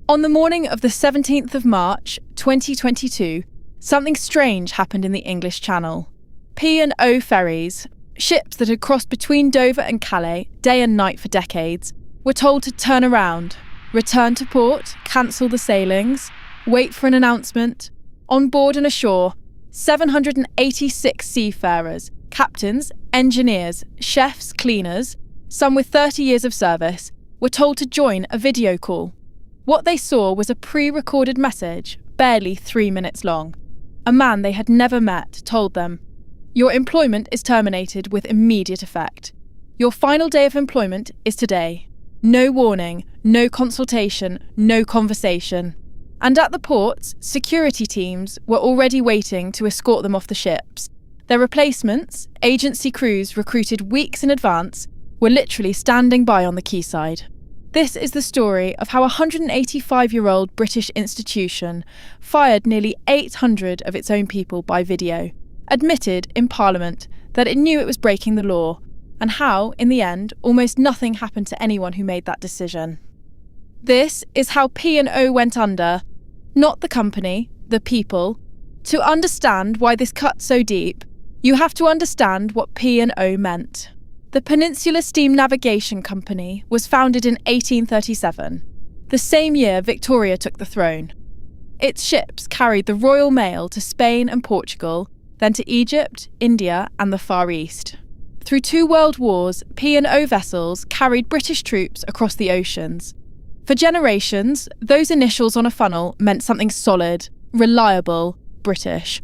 On the morning of the 17th of March, 2022, something strange happened in the English Channel. P&O Ferries, ships that had crossed between Dover and Calais day and night for decades, were told to turn around, return to port, cancel the sailings, wait for an announcement. On board and ashore, 786 seafarers, captains, engineers, chefs, cleaners, some with 30 years of service, were told to join a video call. What they saw was a pre-recorded message, barely 3 minutes long. A man they had never met told them, "Your employment is terminated with immediate effect. Your final day of employment is today. No warning, no consultation, no conversation." And at the ports, security teams were already waiting to escort them off the ships. Their replacements, agency crews recruited weeks in advance, were literally standing by on the quayside. This is the story of how a 185-year-old British institution fired nearly 800 of its own people by video, admitted in Parliament that it knew it was breaking the law, and how, in the end, almost nothing happened to anyone who made that decision. This is how P&O went under, not the company, the people. To understand why this cut so deep, you have to understand what P&O meant. The Peninsula Steam Navigation Company was founded in 1837, the same year Victoria took the throne. Its ships carried the Royal Mail to Spain and Portugal, then to Egypt, India and the Far East. Through 2 world wars, P&O vessels carried British troops across the oceans. For generations, those initials on a funnel meant something solid, reliable, British.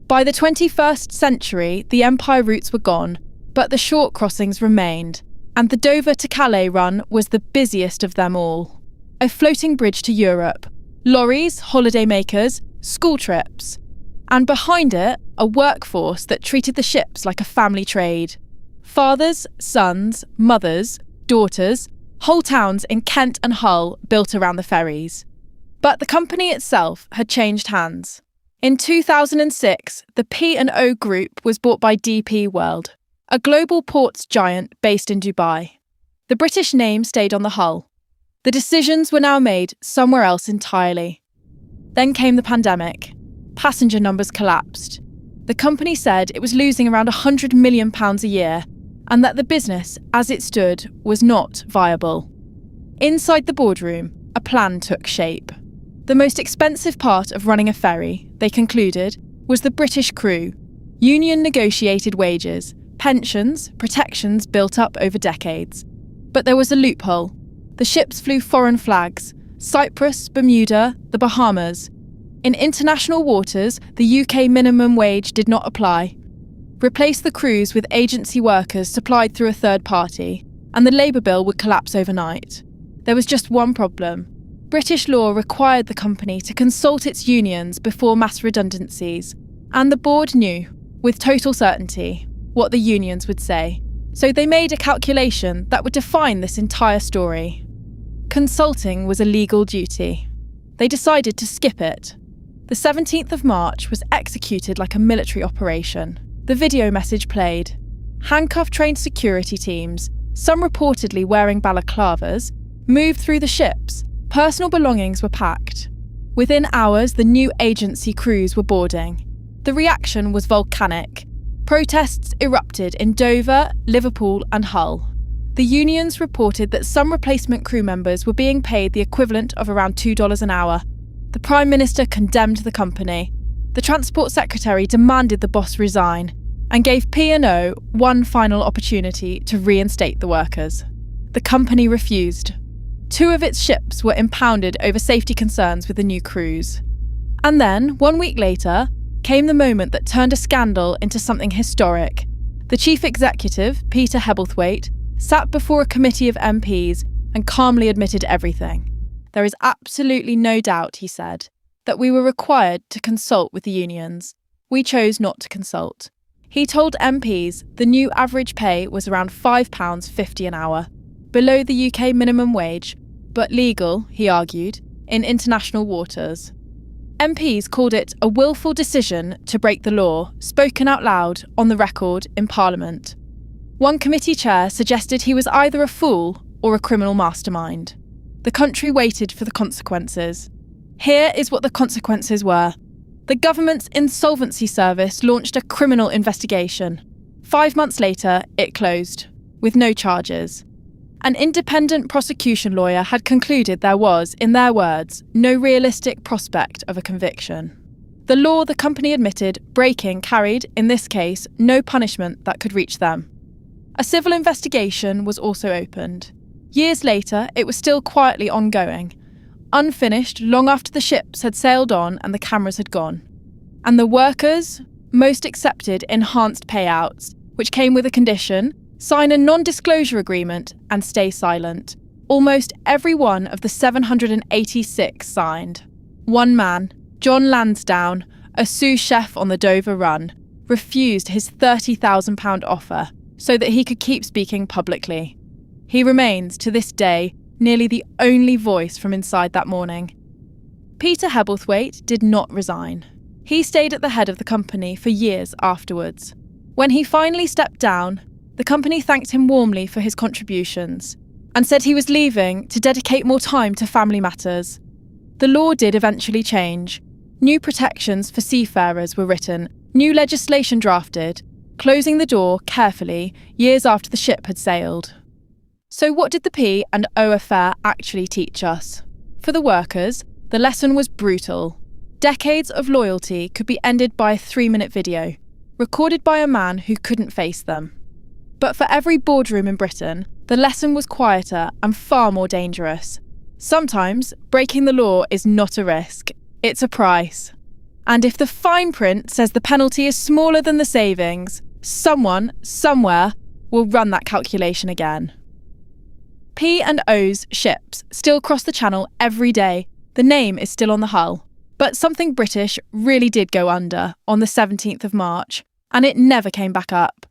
By the 21st century, the Empire routes were gone, but the short crossings remained, and the Dover to Calais run was the busiest of them all. A floating bridge to Europe, lorries, holidaymakers, school trips, and behind it, a workforce that treated the ships like a family trade. Fathers, sons, mothers, daughters, whole towns in Kent and Hull built around the ferries. But the company itself had changed hands. In 2006, the P&O Group was bought by DP World, a global ports giant based in Dubai. The British name stayed on the hull. The decisions were now made somewhere else entirely. Then came the pandemic. Passenger numbers collapsed. The company said it was losing around £100 million a year, and that the business, as it stood, was not viable. Inside the boardroom, a plan took shape. The most expensive part of running a ferry, they concluded, was the British crew, union-negotiated wages, pensions, protections built up over decades. But there was a loophole. The ships flew foreign flags: Cyprus, Bermuda, the Bahamas. In international waters, the UK minimum wage did not apply. Replace the crews with agency workers supplied through a third party, and the labour bill would collapse overnight. There was just one problem. British law required the company to consult its unions before mass redundancies, and the board knew, with total certainty, what the unions would say. So they made a calculation that would define this entire story. Consulting was a legal duty. They decided to skip it. The 17th of March was executed like a military operation. The video message played. Handcuff-trained security teams, some reportedly wearing balaclavas, moved through the ships. Personal belongings were packed. Within hours, the new agency crews were boarding. The reaction was volcanic. Protests erupted in Dover, Liverpool and Hull. The unions reported that some replacement crew members were being paid the equivalent of around $2 an hour. The Prime Minister condemned the company. The Transport Secretary demanded the boss resign and gave P&O one final opportunity to reinstate the workers. The company refused. 2 of its ships were impounded over safety concerns with the new crews. And then, 1 week later, came the moment that turned a scandal into something historic. The chief executive, Peter Hebblethwaite, sat before a committee of MPs and calmly admitted everything. There is absolutely no doubt, he said, that we were required to consult with the unions. We chose not to consult. He told MPs the new average pay was around £5.50 an hour, below the UK minimum wage, but legal, he argued, in international waters. MPs called it a willful decision to break the law, spoken out loud, on the record, in Parliament. One committee chair suggested he was either a fool or a criminal mastermind. The country waited for the consequences. Here is what the consequences were. The government's insolvency service launched a criminal investigation. 5 months later, it closed, with no charges. An independent prosecution lawyer had concluded there was, in their words, no realistic prospect of a conviction. The law the company admitted breaking carried, in this case, no punishment that could reach them. A civil investigation was also opened. Years later, it was still quietly ongoing, unfinished long after the ships had sailed on and the cameras had gone. And the workers most accepted enhanced payouts, which came with a condition: sign a non-disclosure agreement and stay silent. Almost every one of the 786 signed. One man, John Lansdowne, a sous chef on the Dover Run, refused his £30,000 offer so that he could keep speaking publicly. He remains, to this day, nearly the only voice from inside that morning. Peter Hebblethwaite did not resign. He stayed at the head of the company for years afterwards. When he finally stepped down, the company thanked him warmly for his contributions and said he was leaving to dedicate more time to family matters. The law did eventually change. New protections for seafarers were written, new legislation drafted, closing the door carefully years after the ship had sailed. So what did the P&O affair actually teach us? For the workers, the lesson was brutal. Decades of loyalty could be ended by a 3-minute video, recorded by a man who couldn't face them. But for every boardroom in Britain, the lesson was quieter and far more dangerous. Sometimes, breaking the law is not a risk, it's a price. And if the fine print says the penalty is smaller than the savings, someone, somewhere, will run that calculation again. P&O's ships still cross the Channel every day. The name is still on the hull. But something British really did go under on the 17th of March, and it never came back up.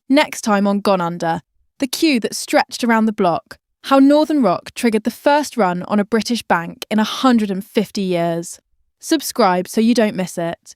Next time on Gone Under, the queue that stretched around the block, how Northern Rock triggered the first run on a British bank in 150 years. Subscribe so you don't miss it.